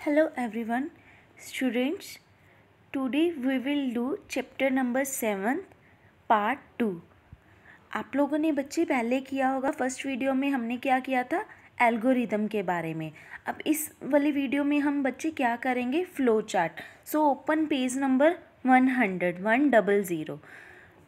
Hello everyone, students. Today we will do chapter number 7 part 2. आप लोगों ने बच्चे पहले किया होगा, फर्स्ट वीडियो में हमने क्या किया था, एल्गोरिदम के बारे में. अब इस वाली वीडियो में हम बच्चे क्या करेंगे, flow chart. So open page number 100.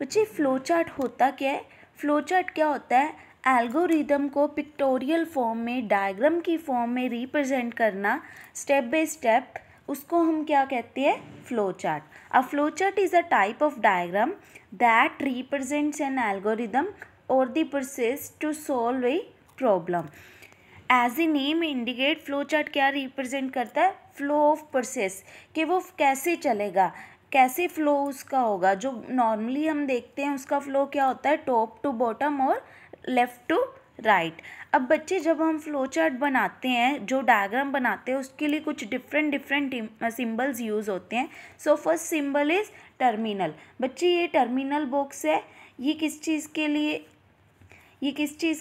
बच्चे फ्लो चार्ट होता क्या है? फ्लो चार्ट क्या होता है? एल्गोरिदम को पिक्टोरियल फॉर्म में, डायग्राम की फॉर्म में रिप्रेजेंट करना स्टेप बाय स्टेप, उसको हम क्या कहते हैं, flow chart. A flow chart is a type of diagram that represents an algorithm or the process to solve a problem. As a name indicate, flow chart क्या represent करता है, flow of process, कि वो कैसे चलेगा, कैसे flow उसका होगा. जो नॉर्मली हम देखते हैं उसका फ्लो क्या होता है, टॉप टू बॉटम और लेफ़्ट टू राइट. अब बच्चे जब हम फ्लो चार्ट बनाते हैं, जो डायग्राम बनाते हैं, उसके लिए कुछ डिफरेंट सिंबल्स यूज़ होते हैं. So first symbol is terminal. बच्चे ये टर्मिनल बॉक्स है, ये किस चीज़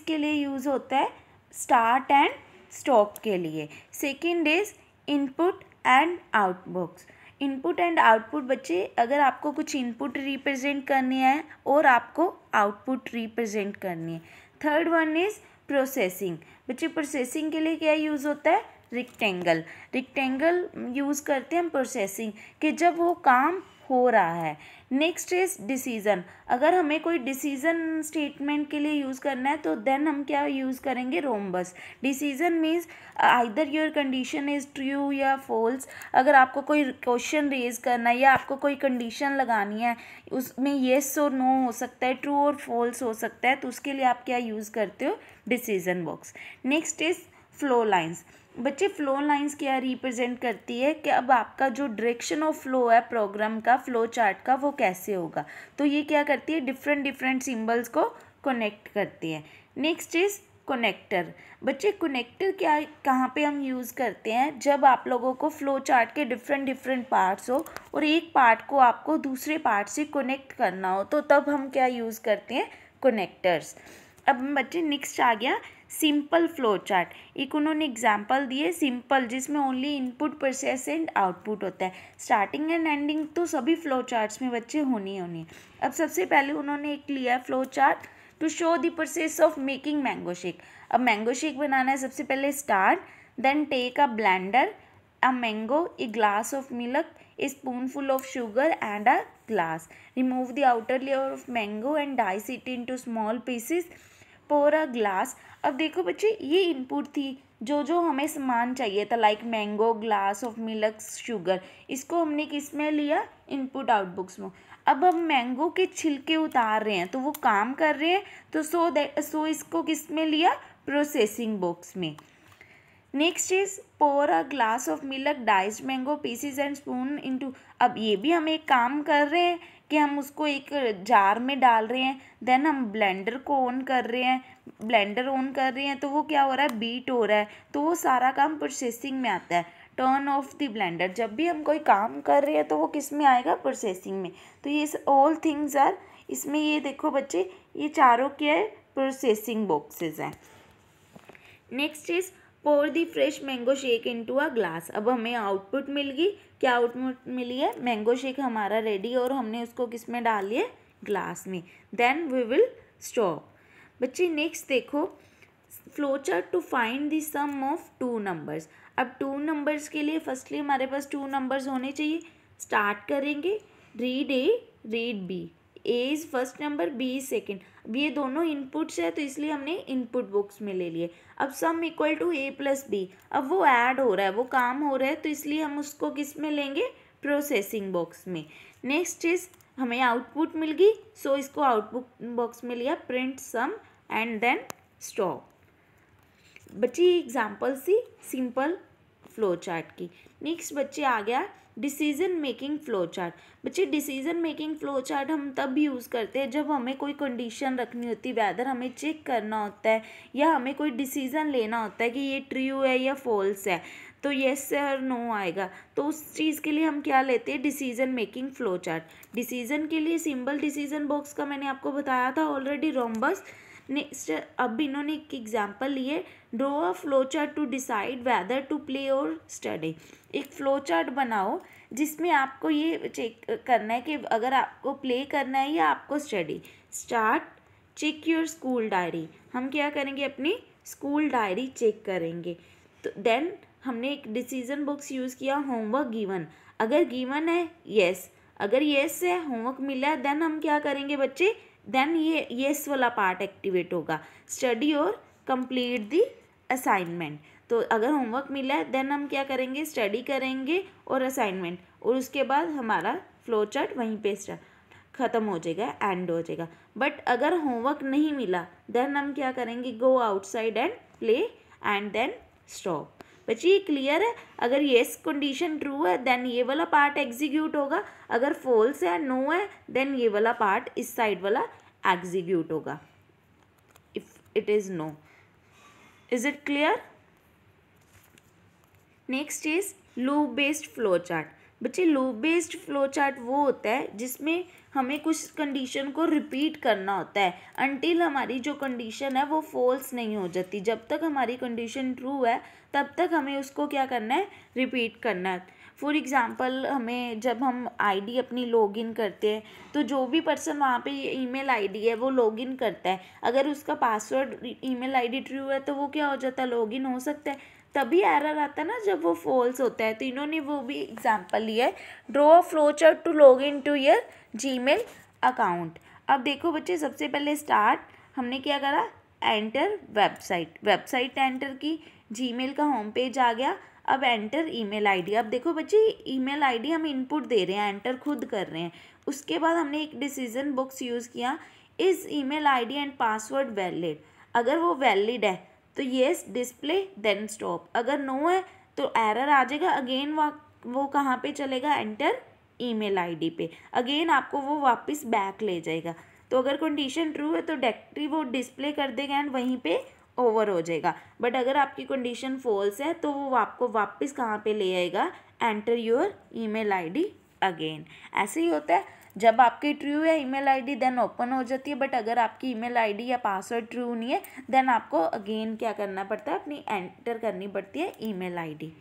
के लिए यूज़ होता है, स्टार्ट एंड स्टॉप के लिए. Second is input and output. Input and output बच्चे, अगर आपको कुछ इनपुट रिप्रेजेंट करनी है और आपको आउटपुट रिप्रेजेंट करनी है. Third one is processing. बच्चे प्रोसेसिंग के लिए क्या यूज़ होता है, रेक्टेंगल. रेक्टेंगल यूज़ करते हैं हम प्रोसेसिंग के जब वो काम हो रहा है. Next is decision. अगर हमें कोई डिसीज़न स्टेटमेंट के लिए यूज़ करना है तो देन हम क्या यूज़ करेंगे, rhombus. Decision means either your condition is true या फॉल्स. अगर आपको कोई क्वेश्चन रेज करना है या आपको कोई कंडीशन लगानी है, उसमें येस और नो हो सकता है, ट्रू और फॉल्स हो सकता है, तो उसके लिए आप क्या यूज़ करते हो, decision box. Next is flow lines. बच्चे फ्लो लाइंस क्या रिप्रेजेंट करती है कि अब आपका जो डायरेक्शन ऑफ फ्लो है प्रोग्राम का, फ्लो चार्ट का, वो कैसे होगा. तो ये क्या करती है, डिफरेंट सिंबल्स को कनेक्ट करती है. Next is connector. बच्चे कनेक्टर क्या, कहाँ पे हम यूज़ करते हैं, जब आप लोगों को फ्लो चार्ट के डिफरेंट पार्ट्स हो और एक पार्ट को आपको दूसरे पार्ट से कनेक्ट करना हो, तो तब हम क्या यूज़ करते हैं, कनेक्टर्स. अब बच्चे नेक्स्ट आ गया सिंपल फ्लो चार्ट. एक उन्होंने एग्जाम्पल दिए सिंपल, जिसमें only input, process and output होता है. स्टार्टिंग एंड एंडिंग तो सभी फ्लो चार्ट्स में बच्चे होनी. अब सबसे पहले उन्होंने एक लिया है flow chart to show the process of making mango shake. अब मैंगो शेक बनाना है, सबसे पहले start, then take a blender, a mango, a glass of milk, a spoonful of sugar and a glass. Remove the outer layer of mango and dice it into small pieces. Pour a glass. अब देखो बच्चे, ये input थी जो हमें सामान चाहिए था, like mango, glass of milk, sugar. इसको हमने किस में लिया, इनपुट आउटपुट्स में. अब हम मैंगो के छिलके उतार रहे हैं तो वो काम कर रहे हैं, तो सो इसको किस में लिया, प्रोसेसिंग बॉक्स में. Next is pour a glass of milk, diced mango pieces and spoon into. अब ये भी हम एक काम कर रहे हैं कि हम उसको एक जार में डाल रहे हैं, देन हम ब्लेंडर को ऑन कर रहे हैं, तो वो क्या हो रहा है, बीट हो रहा है, तो वो सारा काम प्रोसेसिंग में आता है. Turn off the blender. जब भी हम कोई काम कर रहे हैं तो वो किस में आएगा, प्रोसेसिंग में. तो ये ऑल थिंग्स आर, इसमें ये देखो बच्चे, ये चारों क्या है, प्रोसेसिंग बॉक्सेस हैं. Next is pour the fresh mango shake into a glass. अब हमें आउटपुट मिल गई, क्या आउटपुट मिली है, मैंगो शेक हमारा रेडी, और हमने उसको किस में डाल लिया, ग्लास में. Then we will stop. बच्चे नेक्स्ट देखो, flow chart to find the sum of two numbers. अब टू नंबर्स के लिए फर्स्टली हमारे पास टू नंबर्स होने चाहिए. स्टार्ट करेंगे, read A, read B. A is first number, B is second. अब ये दोनों इनपुट्स है तो इसलिए हमने इनपुट बॉक्स में ले लिए. अब sum equal to A plus B. अब वो ऐड हो रहा है, वो काम हो रहा है, तो इसलिए हम उसको किस में लेंगे, प्रोसेसिंग बॉक्स में. नेक्स्ट इज हमें आउटपुट मिल गई, सो इसको आउटपुट बॉक्स में लिया. Print sum and then stop. बच्चे ये एग्जाम्पल सी सिंपल फ्लो चार्ट की. नेक्स्ट बच्चे आ गया डिसीजन मेकिंग फ्लो चार्ट. बच्चे डिसीजन मेकिंग फ्लो चार्ट हम तब यूज़ करते हैं जब हमें कोई कंडीशन रखनी होती है, वेदर हमें चेक करना होता है या हमें कोई डिसीज़न लेना होता है कि ये ट्रू है या फॉल्स है, तो येस और नो आएगा. तो उस चीज़ के लिए हम क्या लेते हैं, decision making flow chart. Decision के लिए सिंबल डिसीजन बॉक्स का मैंने आपको बताया था ऑलरेडी, रोम्बस. नेक्स्ट अब इन्होंने एक एग्जांपल लिए, draw a flow chart to decide whether to play और स्टडी। एक फ्लो चार्ट बनाओ जिसमें आपको ये चेक करना है कि अगर आपको प्ले करना है या आपको study. Start, check your school diary. हम क्या करेंगे, अपनी स्कूल डायरी चेक करेंगे। तो देन हमने एक डिसीजन बॉक्स यूज़ किया, होमवर्क गिवन। अगर गिवन है येस, अगर येस है होमवर्क मिला है, देन हम क्या करेंगे बच्चे, देन ये येस वाला पार्ट एक्टिवेट होगा। स्टडी और कंप्लीट द असाइनमेंट। तो अगर होमवर्क मिला है देन हम क्या करेंगे, स्टडी करेंगे और असाइनमेंट, और उसके बाद हमारा फ्लो चार्ट वहीं पे ख़त्म हो जाएगा, एंड हो जाएगा। बट अगर होमवर्क नहीं मिला देन हम क्या करेंगे, go outside and play and then stop. बच्चे ये क्लियर है? अगर येस कंडीशन ट्रू है देन ये वाला पार्ट एग्जीक्यूट होगा, अगर फॉल्स है, नो है, देन ये वाला पार्ट इस साइड वाला एग्जीक्यूट होगा, if it is no. Is it clear? Next is loop based flow chart. बच्चे लूप बेस्ड फ्लो चार्ट वो होता है जिसमें हमें कुछ कंडीशन को रिपीट करना होता है अनटिल हमारी जो कंडीशन है वो फॉल्स नहीं हो जाती। जब तक हमारी कंडीशन ट्रू है तब तक हमें उसको क्या करना है, रिपीट करना है। फॉर एग्ज़ाम्पल हमें जब हम आईडी अपनी लॉगिन करते हैं तो जो भी पर्सन वहाँ पे ईमेल आईडी है वो लॉगिन करता है, अगर उसका पासवर्ड ईमेल आईडी ट्रू है तो वो क्या हो जाता है, लॉगिन हो सकता है। तभी एरर आता है ना जब वो फॉल्स होता है। तो इन्होंने वो भी एग्जांपल लिया है, draw a flow chart to log in to your Gmail account. अब देखो बच्चे, सबसे पहले स्टार्ट हमने क्या करा, एंटर वेबसाइट, वेबसाइट एंटर की, जीमेल का होम पेज आ गया। अब एंटर ईमेल आईडी। अब देखो बच्चे, ईमेल आईडी हम इनपुट दे रहे हैं, एंटर खुद कर रहे हैं। उसके बाद हमने एक डिसीजन बॉक्स यूज़ किया, is email ID and password valid. अगर वो वैलिड है तो येस डिस्प्ले देन स्टॉप, अगर नो है तो एरर आ जाएगा। अगेन वो कहाँ पे चलेगा, एंटर ईमेल आईडी पे, अगेन आपको वो वापस बैक ले जाएगा। तो अगर कंडीशन ट्रू है तो डायरेक्टली वो डिस्प्ले कर देगा एंड वहीं पे ओवर हो जाएगा। बट अगर आपकी कंडीशन फॉल्स है तो वो आपको वापस कहाँ पे ले आएगा, enter your email ID again. ऐसे ही होता है, जब आपकी ट्रू है ईमेल आईडी देन ओपन हो जाती है, बट अगर आपकी ईमेल आईडी या पासवर्ड ट्रू नहीं है देन आपको अगेन क्या करना पड़ता है, अपनी एंटर करनी पड़ती है ईमेल आईडी।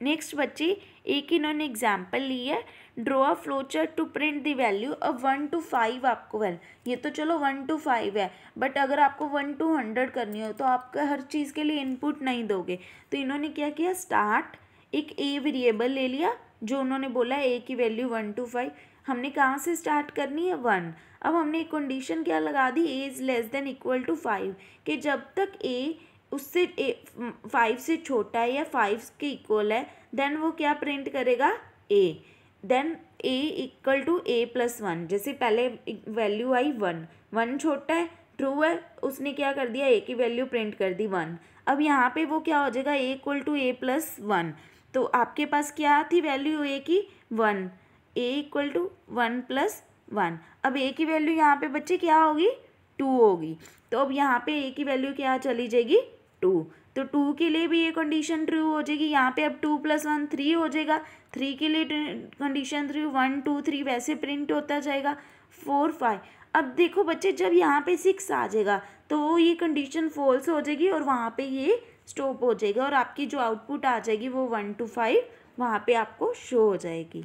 नेक्स्ट बच्चे, एक इन्होंने एग्जाम्पल ली है, draw a flow chart to print the value अब 1 to 5 आपको वैल्यू, ये तो चलो 1 to 5 है, बट अगर आपको 1 to 100 करनी हो तो आपका हर चीज़ के लिए इनपुट नहीं दोगे। तो इन्होंने क्या किया, स्टार्ट एक ए वेरिएबल ले लिया, जो उन्होंने बोला है ए की वैल्यू 1 to 5। हमने कहाँ से स्टार्ट करनी है, 1। अब हमने एक कंडीशन क्या लगा दी, A is less than equal to 5, कि जब तक ए उससे 5 से छोटा है या 5 के इक्वल है देन वो क्या प्रिंट करेगा, A. Then A equal to A plus 1, जैसे पहले वैल्यू आई 1 छोटा है, ट्रू है, उसने क्या कर दिया, ए की वैल्यू प्रिंट कर दी 1। अब यहाँ पे वो क्या हो जाएगा, ए इक्वल टू ए प्लस 1। तो आपके पास क्या थी वैल्यू ए की, 1, ए इक्वल टू 1 प्लस 1। अब ए की वैल्यू यहाँ पे बच्चे क्या होगी, 2 होगी। तो अब यहाँ पे ए की वैल्यू क्या चली जाएगी, 2। तो 2 के लिए भी ये कंडीशन ट्रू हो जाएगी। यहाँ पे अब 2 + 1 3 हो जाएगा। 3 के लिए कंडीशन 3 1 2 3 वैसे प्रिंट होता जाएगा, 4 5। अब देखो बच्चे, जब यहाँ पे 6 आ जाएगा तो वो ये कंडीशन फॉल्स हो जाएगी और वहाँ पे ये स्टॉप हो जाएगा और आपकी जो आउटपुट आ जाएगी वो 1 to 5 वहाँ पे आपको शो हो जाएगी।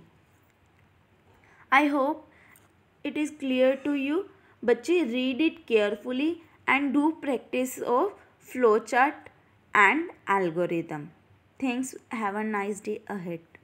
I hope it is clear to you. बच्चे, read it carefully and do practice of flowchart and algorithm. Thanks. Have a nice day ahead.